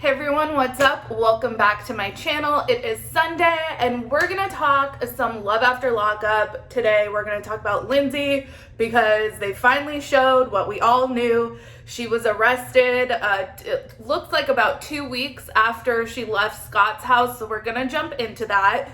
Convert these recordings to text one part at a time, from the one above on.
Hey everyone, what's up? Welcome back to my channel. It is Sunday and we're gonna talk some Love After Lockup. Today we're gonna talk about Lindsay because they finally showed what we all knew. She was arrested, it looks like about 2 weeks after she left Scott's house, so we're gonna jump into that.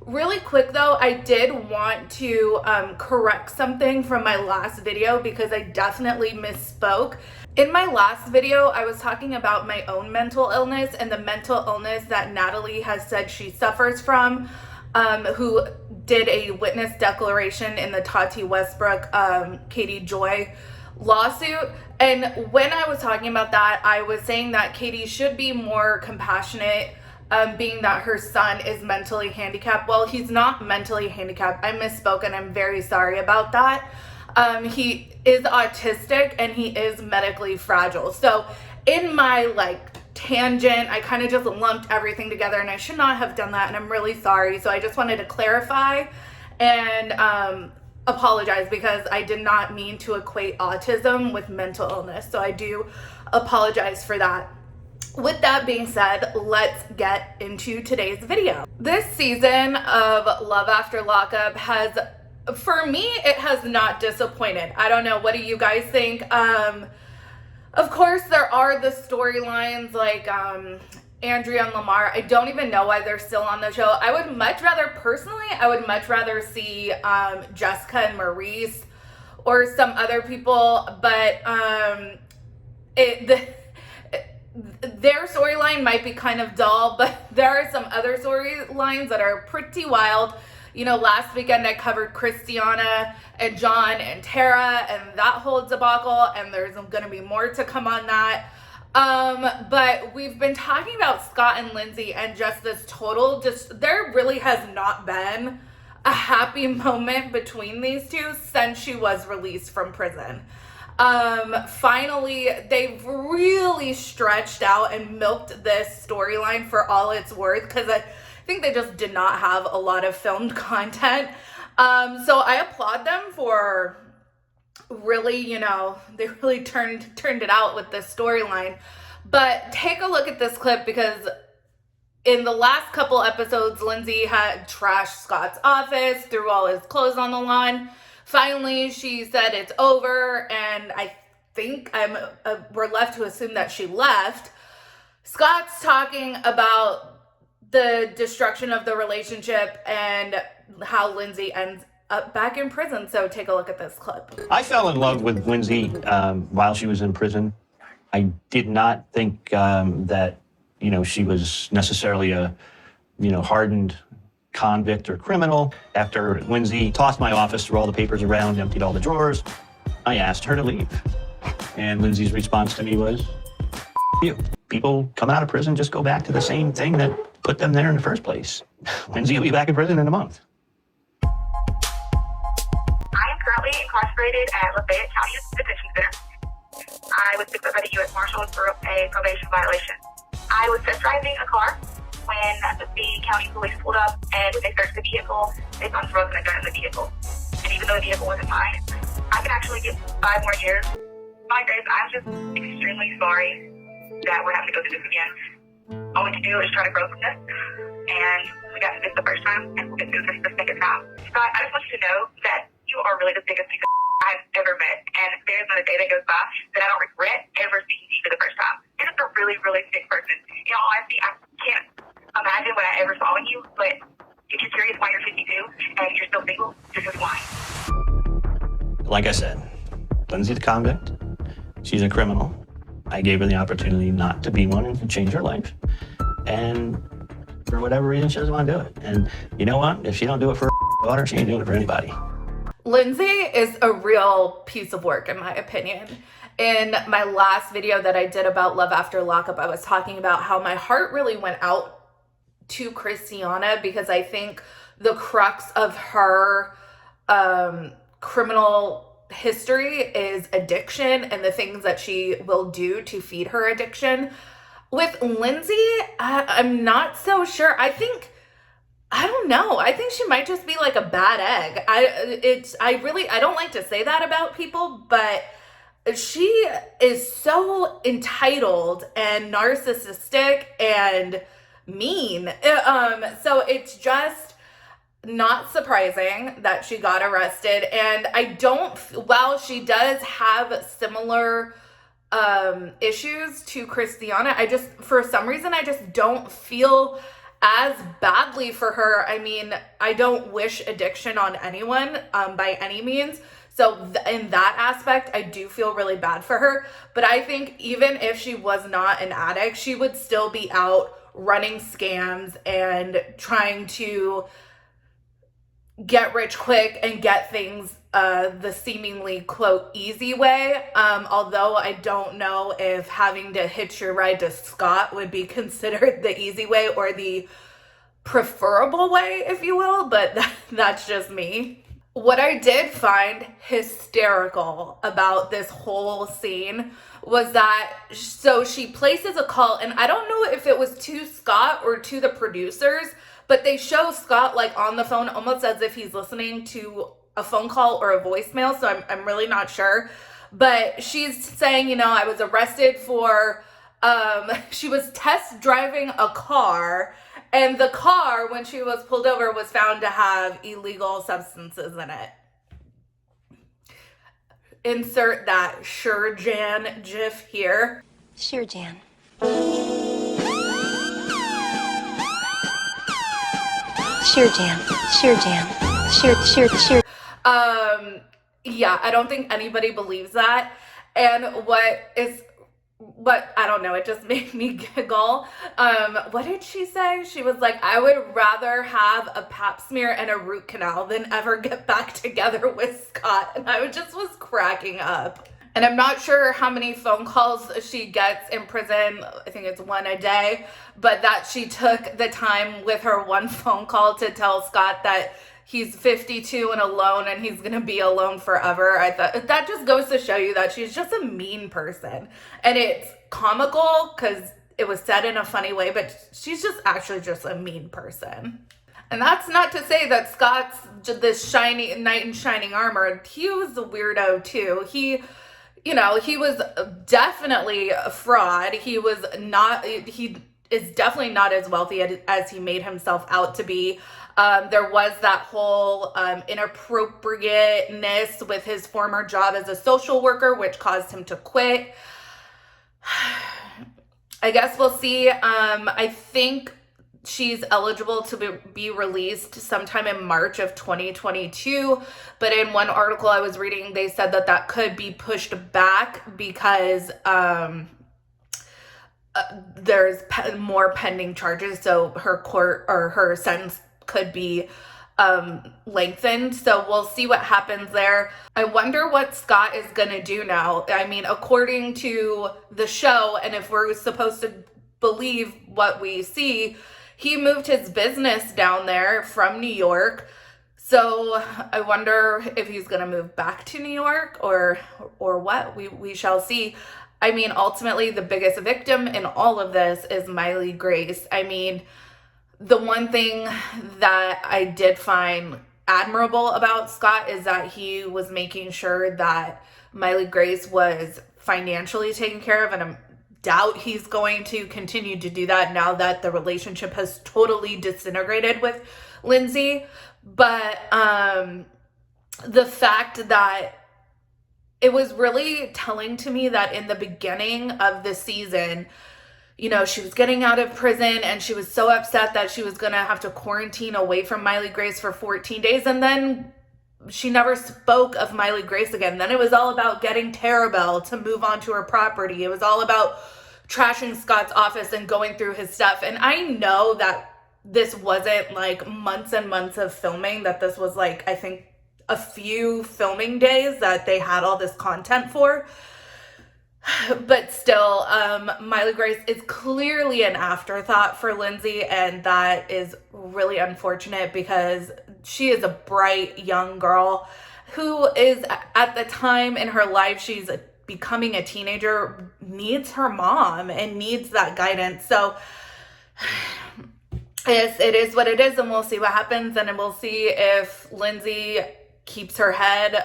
Really quick though, I did want to correct something from my last video because I definitely misspoke. In my last video, I was talking about my own mental illness and the mental illness that Natalie has said she suffers from, who did a witness declaration in the Tati Westbrook, Katie Joy lawsuit. And when I was talking about that, I was saying that Katie should be more compassionate, being that her son is mentally handicapped. Well, he's not mentally handicapped. I misspoke and I'm very sorry about that. He is autistic and he is medically fragile. So in my tangent, I kind of just lumped everything together and I should not have done that and I'm really sorry. So I just wanted to clarify and apologize because I did not mean to equate autism with mental illness. So I do apologize for that. With that being said, let's get into today's video. This season of Love After Lockup has, for me, it has not disappointed. I don't know, what do you guys think? Of course, there are the storylines like Andrea and Lamar. I don't even know why they're still on the show. I would much rather, personally, I would much rather see Jessica and Maurice or some other people, but their storyline might be kind of dull, but there are some other storylines that are pretty wild. You know, last weekend I covered Christiana and John and Tara and that whole debacle, and there's going to be more to come on that. But we've been talking about Scott and Lindsay and just this total, there really has not been a happy moment between these two since she was released from prison. Finally, they've really stretched out and milked this storyline for all it's worth because I think they just did not have a lot of filmed content. So I applaud them for really, you know, they really turned it out with this storyline. But take a look at this clip because in the last couple episodes, Lindsay had trashed Scott's office, threw all his clothes on the lawn. Finally, she said it's over, and I think we're left to assume that she left. Scott's talking about the destruction of the relationship and how Lindsay ends up back in prison. So take a look at this clip. I fell in love with Lindsay while she was in prison. I did not think that, you know, she was necessarily a, you know, hardened convict or criminal. After Lindsay tossed my office, threw all the papers around, emptied all the drawers, I asked her to leave. And Lindsay's response to me was, you. People coming out of prison just go back to the same thing that put them there in the first place. Lindsay will be back in prison in a month. I am currently incarcerated at Lafayette County Detention Center. I was picked up by the U.S. Marshals for a probation violation. I was test driving a car when the county police pulled up and they searched the vehicle. They found drugs and a gun in the vehicle. And even though the vehicle wasn't mine, I can actually get 5 more years. My grace, I'm just extremely sorry that we're having to go through this again. All we can do is try to grow from this. And we got through this the first time, and we'll get through this the second time. Scott, I just want you to know that you are really the biggest piece of I've ever met. And there's not a day that goes by that I don't regret ever seeing you for the first time. You're just a really, really sick person. In all honesty, I can't imagine what I ever saw in you, but if you're curious why you're 52 and you're still single, this is why. Like I said, Lindsay the convict, she's a criminal. I gave her the opportunity not to be one and to change her life. And for whatever reason, she doesn't want to do it. And you know what? If she don't do it for her daughter, she ain't doing it for anybody. Lindsay is a real piece of work, in my opinion. In my last video that I did about Love After Lockup, I was talking about how my heart really went out to Christiana because I think the crux of her criminal history is addiction and the things that she will do to feed her addiction. With Lindsay, I'm not so sure. I don't know. I think she might just be like a bad egg. I don't like to say that about people, but she is so entitled and narcissistic and mean. So it's just not surprising that she got arrested. And while she does have similar issues to Christiana, for some reason, I just don't feel as badly for her. I mean, I don't wish addiction on anyone by any means. So in that aspect, I do feel really bad for her. But I think even if she was not an addict, she would still be out running scams and trying to get rich quick and get things the seemingly, quote, easy way. Although I don't know if having to hitch your ride to Scott would be considered the easy way or the preferable way, if you will, but that's just me. What I did find hysterical about this whole scene was that, so she places a call, and I don't know if it was to Scott or to the producers, but they show Scott like on the phone almost as if he's listening to a phone call or a voicemail, so I'm really not sure. But she's saying, I was arrested for, she was test driving a car, and the car, when she was pulled over, was found to have illegal substances in it. Insert that Sure Jan gif here. Sure, Jan. Sure, Jan. Sure, Jan. Sure. Yeah, I don't think anybody believes that. And I don't know, it just made me giggle. What did she say? She was like, I would rather have a pap smear and a root canal than ever get back together with Scott. And I was cracking up. And I'm not sure how many phone calls she gets in prison. I think it's one a day, but that she took the time with her one phone call to tell Scott that he's 52 and alone and he's going to be alone forever. I thought that just goes to show you that she's just a mean person. And it's comical because it was said in a funny way, but she's just actually just a mean person. And that's not to say that Scott's this shiny knight in shining armor. He was a weirdo too. He was definitely a fraud. He is definitely not as wealthy as he made himself out to be. There was that whole inappropriateness with his former job as a social worker, which caused him to quit. I guess we'll see. I think she's eligible to be released sometime in March of 2022. But in one article I was reading, they said that could be pushed back because there's more pending charges. So her sentence could be lengthened. So we'll see what happens there. I wonder what Scott is going to do now. I mean, according to the show, and if we're supposed to believe what we see, he moved his business down there from New York. So I wonder if he's going to move back to New York or what. We shall see. I mean, ultimately, the biggest victim in all of this is Miley Grace. I mean, the one thing that I did find admirable about Scott is that he was making sure that Miley Grace was financially taken care of, and I doubt he's going to continue to do that now that the relationship has totally disintegrated with Lindsay. But the fact that it was really telling to me that in the beginning of the season, she was getting out of prison and she was so upset that she was going to have to quarantine away from Miley Grace for 14 days. And then she never spoke of Miley Grace again. Then it was all about getting Tarabelle to move onto her property. It was all about trashing Scott's office and going through his stuff. And I know that this wasn't like months and months of filming, that this was like, I think, a few filming days that they had all this content for. But still, Miley Grace is clearly an afterthought for Lindsay, and that is really unfortunate because she is a bright young girl who is, at the time in her life she's becoming a teenager, needs her mom and needs that guidance. So it is what it is, and we'll see what happens, and we'll see if Lindsay keeps her head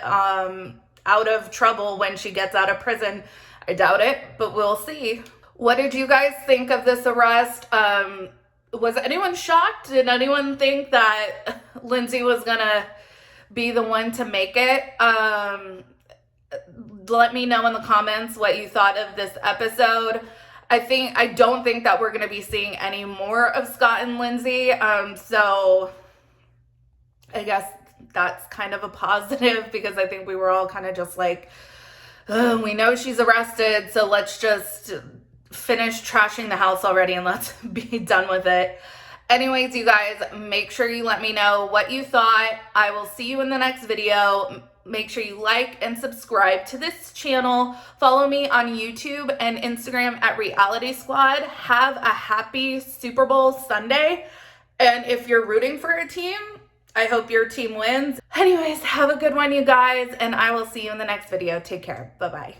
out of trouble when she gets out of prison. I doubt it, but we'll see. What did you guys think of this arrest? Was anyone shocked? Did anyone think that Lindsay was gonna be the one to make it? Let me know in the comments what you thought of this episode. I don't think that we're gonna be seeing any more of Scott and Lindsay. So I guess that's kind of a positive, because I think we were all kind of just like, oh, we know she's arrested, so let's just finish trashing the house already and let's be done with it. Anyways, you guys, make sure you let me know what you thought. I will see you in the next video. Make sure you like and subscribe to this channel. Follow me on YouTube and Instagram at Reality Squad. Have a happy Super Bowl Sunday. And if you're rooting for a team, I hope your team wins. Anyways, have a good one, you guys, and I will see you in the next video. Take care. Bye-bye.